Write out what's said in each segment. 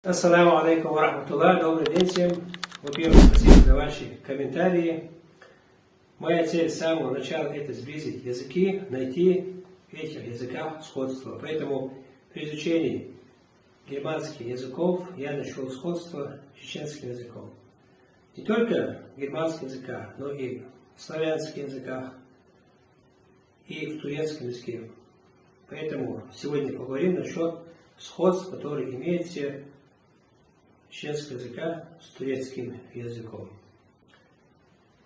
Ассаламу алейкум ва рахматуллах. Добрый день всем. Во-первых, спасибо за ваши комментарии. Моя цель с самого начала — это сблизить языки, найти в этих языках сходство. Поэтому при изучении германских языков я нашел сходство с чеченским языком. Не только в германских языках, но и в славянских языках, и в турецком языке. Поэтому сегодня поговорим насчет сходств, которые имеются чеченского языка с турецким языком.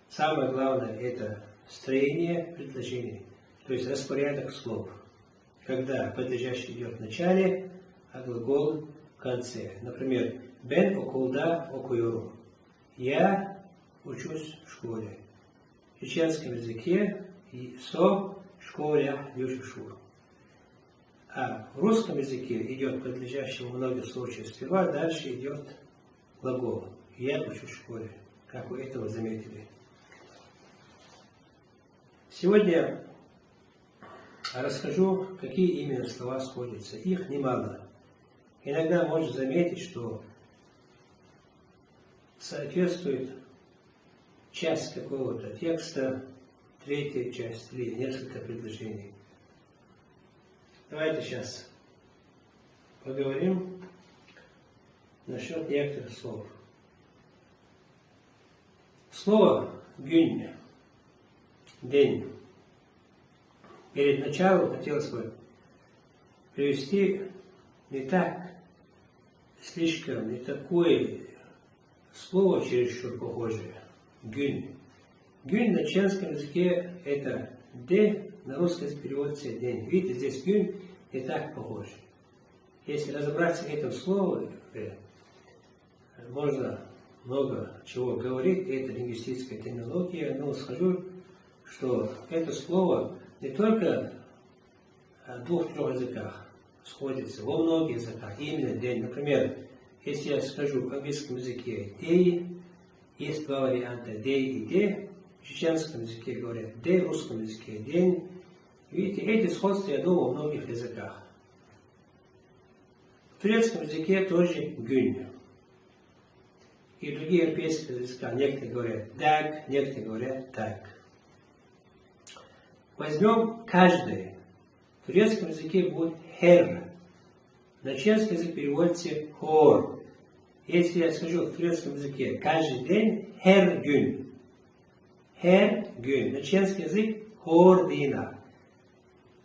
Самое главное — это строение предложений, то есть распорядок слов, когда подлежащий идет в начале, а глагол в конце. Например, «Бен окулда окуюру» — «Я учусь в школе». В чеченском языке «со школя юшишур». А в русском языке идет подлежащий в многих случаях сперва, дальше идет глагол «я учусь в школе», как вы этого заметили. Сегодня расскажу, какие именно слова сходятся. Их немало. Иногда можно заметить, что соответствует часть какого-то текста, третья часть или несколько предложений. Давайте сейчас поговорим насчет некоторых слов. Слово «гюнь» — «день». Перед началом хотелось бы привести не такое слово чересчур похожее. «Гюнь». «Гюнь» на чеченском языке — это «де», на русский язык переводится «день». Видите, здесь «гюнь» не так похож. Если разобраться в этом слове, можно много чего говорить, это лингвистическая терминология, но скажу, что это слово не только в двух-трех языках сходится, во многих языках, именно день. Например, если я скажу в английском языке day, есть два варианта day и day. В чеченском языке говорят day, в русском языке день. Видите, эти сходства я думаю во многих языках. В турецком языке тоже гюнь. И в других европейских языках некоторые говорят даг, некоторые говорят так. Возьмем каждый. В турецком языке будет хер. На чеченский язык переводится хор. Если я скажу в турецком языке каждый день, хер гюнь. Хер гюнь. На чеченский язык хор дина.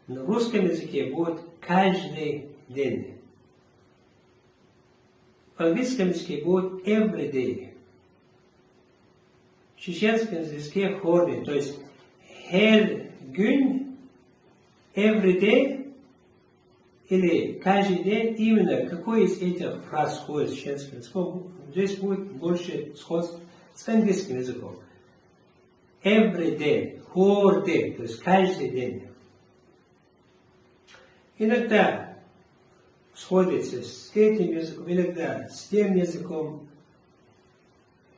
На русском языке будет каждый день. В английском языке будет every day. В чеченском языке хорни, то есть her gün, every day, или каждый день, именно какой из этих фраз сходит с чеченским языком, здесь будет больше сходств с английским языком. Every day, whole day, то есть каждый день. Иногда сходится с этим языком, иногда с тем языком.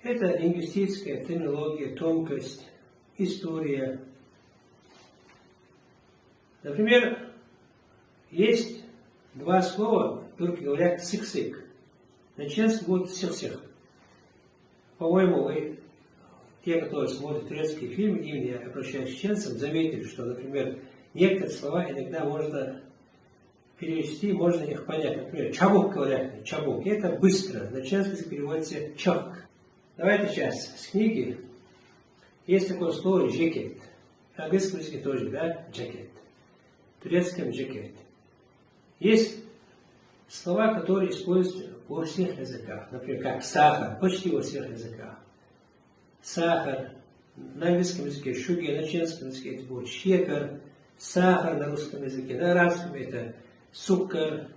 Это лингвистическая терминология, тонкость, история. Например, есть два слова, турки говорят сик-сик. На чеченском будет сик-сик. По-моему, вы, те, которые смотрят турецкие фильмы, именно я обращаюсь к чеченцам, заметили, что, например, некоторые слова иногда можно перевести, можно их понять. Например, чабук говорят, чабук. Это быстро. На чеченском переводится чак. Давайте сейчас с книги. Есть такое слово жекет. В английском языке тоже, да, джекет. В турецком джекет. Есть слова, которые используются во всех языках. Например, как сахар. Почти во всех языках. Сахар. На английском языке шугер, на чеченском языке это будет шекер. Сахар на русском языке. На арабском это цукер,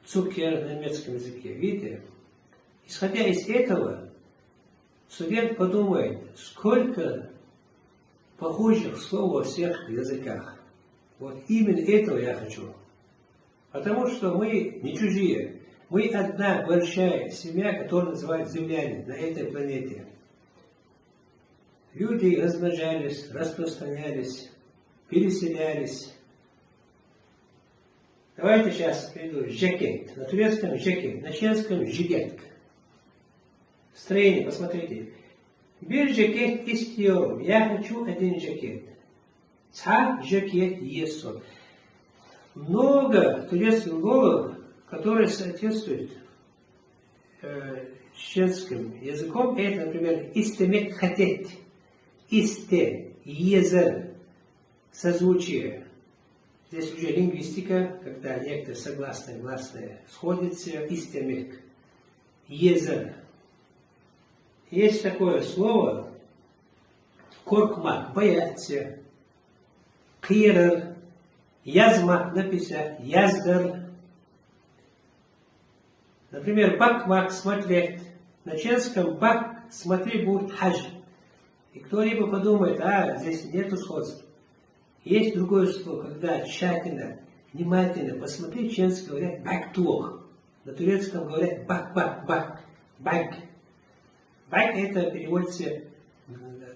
цукер на немецком языке. Видите? Исходя из этого, студент подумает, сколько похожих слов во всех языках. Вот именно этого я хочу. Потому что мы не чужие. Мы одна большая семья, которая называется земляне на этой планете. Люди размножались, распространялись, переселялись. Давайте сейчас приведу жакет. На турецком жакет, на чешском жигетка. Строение, посмотрите. Bir жакет istiyorum. Я хочу один жакет. Ца жакет есо. Много турецких глаголов, которые соответствуют чешским языком. Это, например, истемек хотеть. Исте, езер, созвучие. Здесь уже лингвистика, когда некоторые согласные, гласные сходятся, истемек, езер. Есть такое слово, коркмак, бояться, кирер, язмак, написать, яздар. Например, бакмак, смотреть. На чешском бак, смотри, будет хаж. И кто-либо подумает, здесь нету сходства. Есть другое слово, когда тщательно, внимательно посмотри, чешские говорят бактуох. На турецком говорят бак. Бак это переводится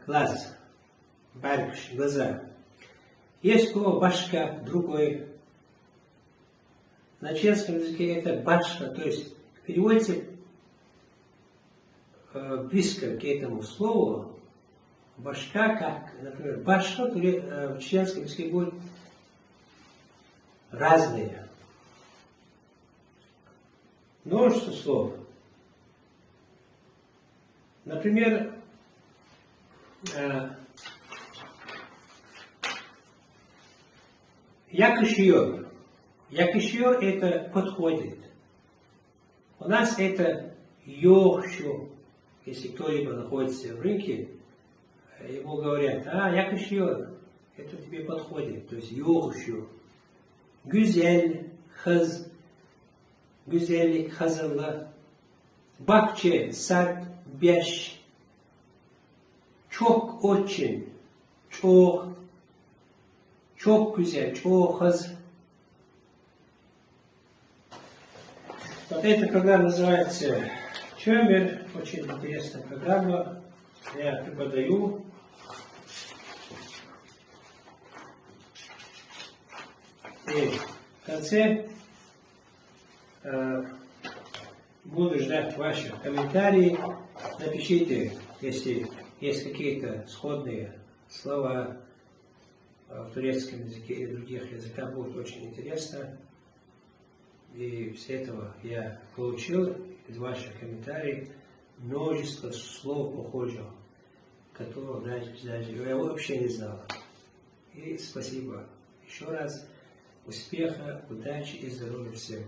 глаз. Баркш, глаза. Есть слово башка, другой. На чешском языке это башка, то есть переводится близко к этому слову. Башка, как, например, башка в чешском языке будет разные. Множество слов. Например, якышьер. Якышьер это подходит. У нас это йохшу. Если кто-либо находится в рынке, ему говорят, якышьер, это тебе подходит. То есть йохшу. Güzel, хаз, güzellik, hazırlık. Bahçe, sert, beş. Çok, очень. Çok güzel, çok hız. Вот эта программа называется Чомер. Очень интересная программа. Я преподаю. И в конце буду ждать ваших комментариев. Напишите, если есть какие-то сходные слова в турецком языке или других языках, будет очень интересно. И с этого я получил из ваших комментариев множество слов похожих, которых даже я вообще не знал. И спасибо еще раз. Успеха, удачи и здоровья всем.